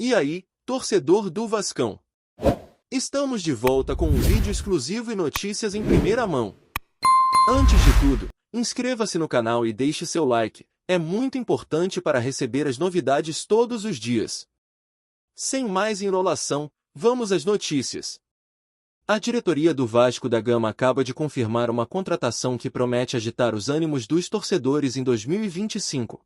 E aí, torcedor do Vascão? Estamos de volta com um vídeo exclusivo e notícias em primeira mão. Antes de tudo, inscreva-se no canal e deixe seu like, é muito importante para receber as novidades todos os dias. Sem mais enrolação, vamos às notícias. A diretoria do Vasco da Gama acaba de confirmar uma contratação que promete agitar os ânimos dos torcedores em 2025.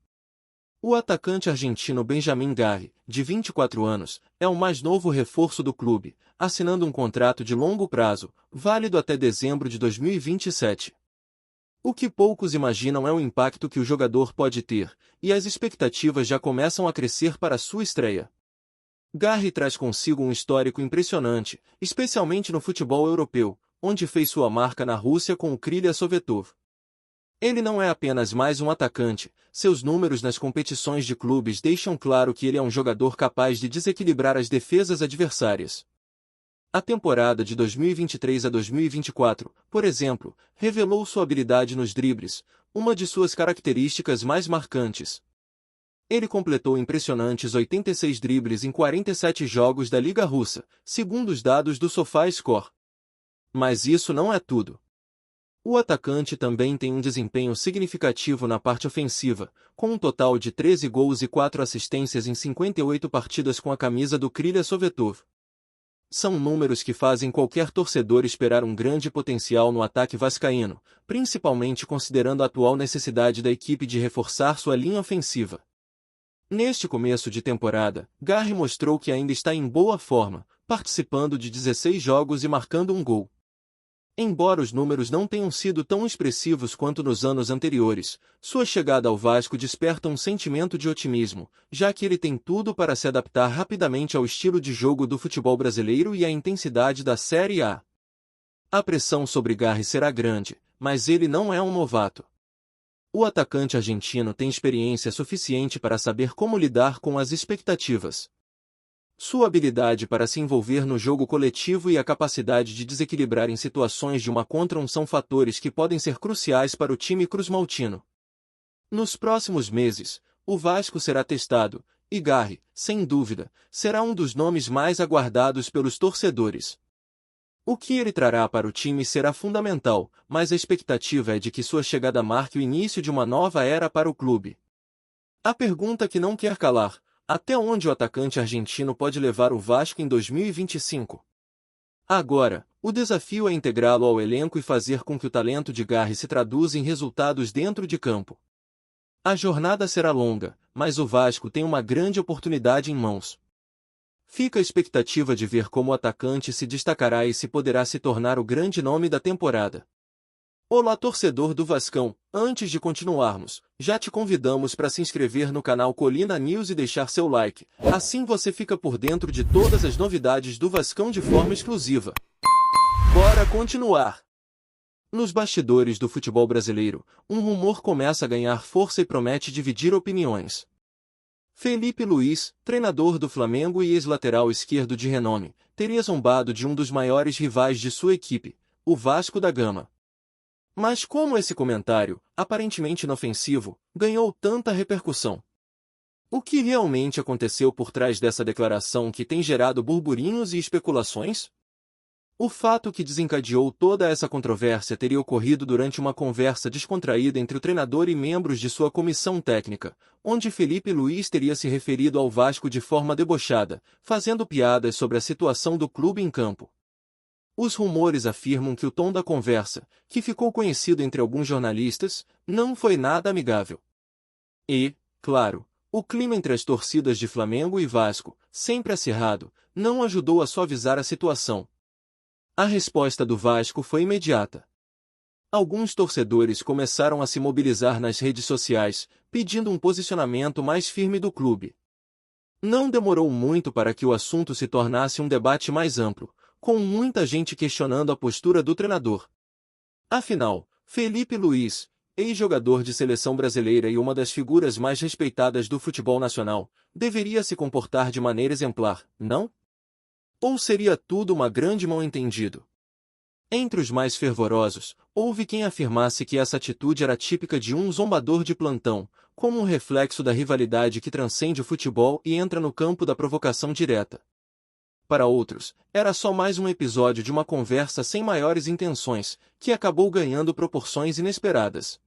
O atacante argentino Benjamin Garri, de 24 anos, é o mais novo reforço do clube, assinando um contrato de longo prazo, válido até dezembro de 2027. O que poucos imaginam é o impacto que o jogador pode ter, e as expectativas já começam a crescer para sua estreia. Garri traz consigo um histórico impressionante, especialmente no futebol europeu, onde fez sua marca na Rússia com o Krylia Sovetov. Ele não é apenas mais um atacante, seus números nas competições de clubes deixam claro que ele é um jogador capaz de desequilibrar as defesas adversárias. A temporada de 2023 a 2024, por exemplo, revelou sua habilidade nos dribles, uma de suas características mais marcantes. Ele completou impressionantes 86 dribles em 47 jogos da Liga Russa, segundo os dados do SofaScore. Mas isso não é tudo. O atacante também tem um desempenho significativo na parte ofensiva, com um total de 13 gols e 4 assistências em 58 partidas com a camisa do Krylia Sovetov. São números que fazem qualquer torcedor esperar um grande potencial no ataque vascaíno, principalmente considerando a atual necessidade da equipe de reforçar sua linha ofensiva. Neste começo de temporada, Garri mostrou que ainda está em boa forma, participando de 16 jogos e marcando um gol. Embora os números não tenham sido tão expressivos quanto nos anos anteriores, sua chegada ao Vasco desperta um sentimento de otimismo, já que ele tem tudo para se adaptar rapidamente ao estilo de jogo do futebol brasileiro e à intensidade da Série A. A pressão sobre Garri será grande, mas ele não é um novato. O atacante argentino tem experiência suficiente para saber como lidar com as expectativas. Sua habilidade para se envolver no jogo coletivo e a capacidade de desequilibrar em situações de 1 contra 1 são fatores que podem ser cruciais para o time cruzmaltino. Nos próximos meses, o Vasco será testado, e Garri, sem dúvida, será um dos nomes mais aguardados pelos torcedores. O que ele trará para o time será fundamental, mas a expectativa é de que sua chegada marque o início de uma nova era para o clube. A pergunta que não quer calar: até onde o atacante argentino pode levar o Vasco em 2025? Agora, o desafio é integrá-lo ao elenco e fazer com que o talento de Garri se traduza em resultados dentro de campo. A jornada será longa, mas o Vasco tem uma grande oportunidade em mãos. Fica a expectativa de ver como o atacante se destacará e se poderá se tornar o grande nome da temporada. Olá, torcedor do Vascão, antes de continuarmos, já te convidamos para se inscrever no canal Colina News e deixar seu like, assim você fica por dentro de todas as novidades do Vascão de forma exclusiva. Bora continuar! Nos bastidores do futebol brasileiro, um rumor começa a ganhar força e promete dividir opiniões. Felipe Luís, treinador do Flamengo e ex-lateral esquerdo de renome, teria zombado de um dos maiores rivais de sua equipe, o Vasco da Gama. Mas como esse comentário, aparentemente inofensivo, ganhou tanta repercussão? O que realmente aconteceu por trás dessa declaração que tem gerado burburinhos e especulações? O fato que desencadeou toda essa controvérsia teria ocorrido durante uma conversa descontraída entre o treinador e membros de sua comissão técnica, onde Felipe Luís teria se referido ao Vasco de forma debochada, fazendo piadas sobre a situação do clube em campo. Os rumores afirmam que o tom da conversa, que ficou conhecido entre alguns jornalistas, não foi nada amigável. E, claro, o clima entre as torcidas de Flamengo e Vasco, sempre acirrado, não ajudou a suavizar a situação. A resposta do Vasco foi imediata. Alguns torcedores começaram a se mobilizar nas redes sociais, pedindo um posicionamento mais firme do clube. Não demorou muito para que o assunto se tornasse um debate mais amplo, com muita gente questionando a postura do treinador. Afinal, Felipe Luís, ex-jogador de seleção brasileira e uma das figuras mais respeitadas do futebol nacional, deveria se comportar de maneira exemplar, não? Ou seria tudo uma grande mal-entendido? Entre os mais fervorosos, houve quem afirmasse que essa atitude era típica de um zombador de plantão, como um reflexo da rivalidade que transcende o futebol e entra no campo da provocação direta. Para outros, era só mais um episódio de uma conversa sem maiores intenções, que acabou ganhando proporções inesperadas.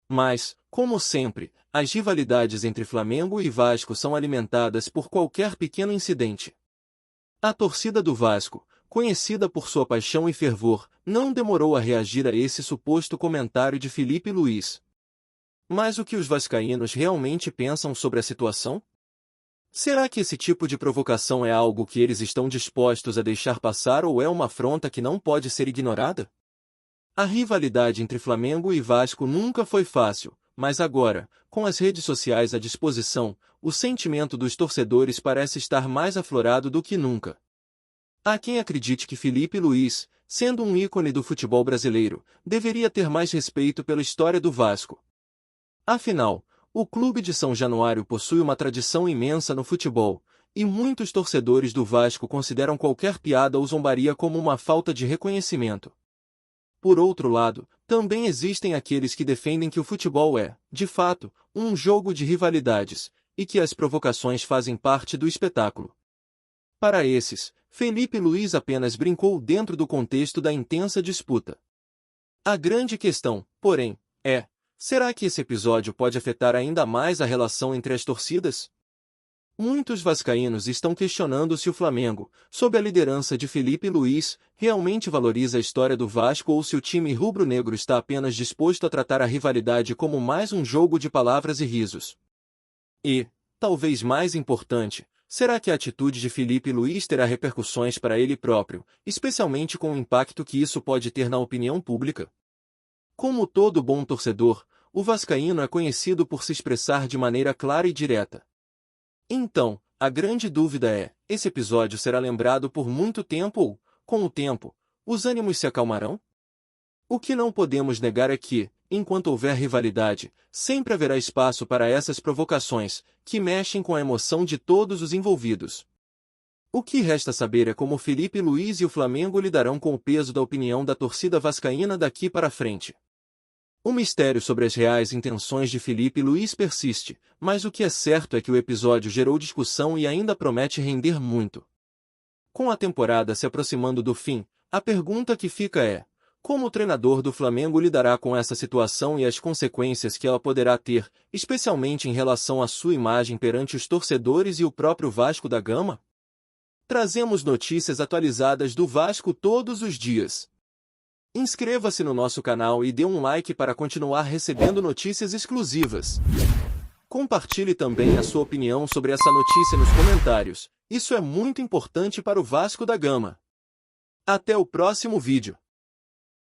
Mas, como sempre, as rivalidades entre Flamengo e Vasco são alimentadas por qualquer pequeno incidente. A torcida do Vasco, conhecida por sua paixão e fervor, não demorou a reagir a esse suposto comentário de Felipe Luiz. Mas o que os vascaínos realmente pensam sobre a situação? Será que esse tipo de provocação é algo que eles estão dispostos a deixar passar ou é uma afronta que não pode ser ignorada? A rivalidade entre Flamengo e Vasco nunca foi fácil, mas agora, com as redes sociais à disposição, o sentimento dos torcedores parece estar mais aflorado do que nunca. Há quem acredite que Felipe Luiz, sendo um ícone do futebol brasileiro, deveria ter mais respeito pela história do Vasco. Afinal, o clube de São Januário possui uma tradição imensa no futebol, e muitos torcedores do Vasco consideram qualquer piada ou zombaria como uma falta de reconhecimento. Por outro lado, também existem aqueles que defendem que o futebol é, de fato, um jogo de rivalidades, e que as provocações fazem parte do espetáculo. Para esses, Felipe Luiz apenas brincou dentro do contexto da intensa disputa. A grande questão, porém, é: será que esse episódio pode afetar ainda mais a relação entre as torcidas? Muitos vascaínos estão questionando se o Flamengo, sob a liderança de Felipe Luiz, realmente valoriza a história do Vasco ou se o time rubro-negro está apenas disposto a tratar a rivalidade como mais um jogo de palavras e risos. E, talvez mais importante, será que a atitude de Felipe Luiz terá repercussões para ele próprio, especialmente com o impacto que isso pode ter na opinião pública? Como todo bom torcedor, o vascaíno é conhecido por se expressar de maneira clara e direta. Então, a grande dúvida é: esse episódio será lembrado por muito tempo ou, com o tempo, os ânimos se acalmarão? O que não podemos negar é que, enquanto houver rivalidade, sempre haverá espaço para essas provocações, que mexem com a emoção de todos os envolvidos. O que resta saber é como Felipe Luiz e o Flamengo lidarão com o peso da opinião da torcida vascaína daqui para frente. O mistério sobre as reais intenções de Felipe Luiz persiste, mas o que é certo é que o episódio gerou discussão e ainda promete render muito. Com a temporada se aproximando do fim, a pergunta que fica é: como o treinador do Flamengo lidará com essa situação e as consequências que ela poderá ter, especialmente em relação à sua imagem perante os torcedores e o próprio Vasco da Gama? Trazemos notícias atualizadas do Vasco todos os dias. Inscreva-se no nosso canal e dê um like para continuar recebendo notícias exclusivas. Compartilhe também a sua opinião sobre essa notícia nos comentários, isso é muito importante para o Vasco da Gama. Até o próximo vídeo.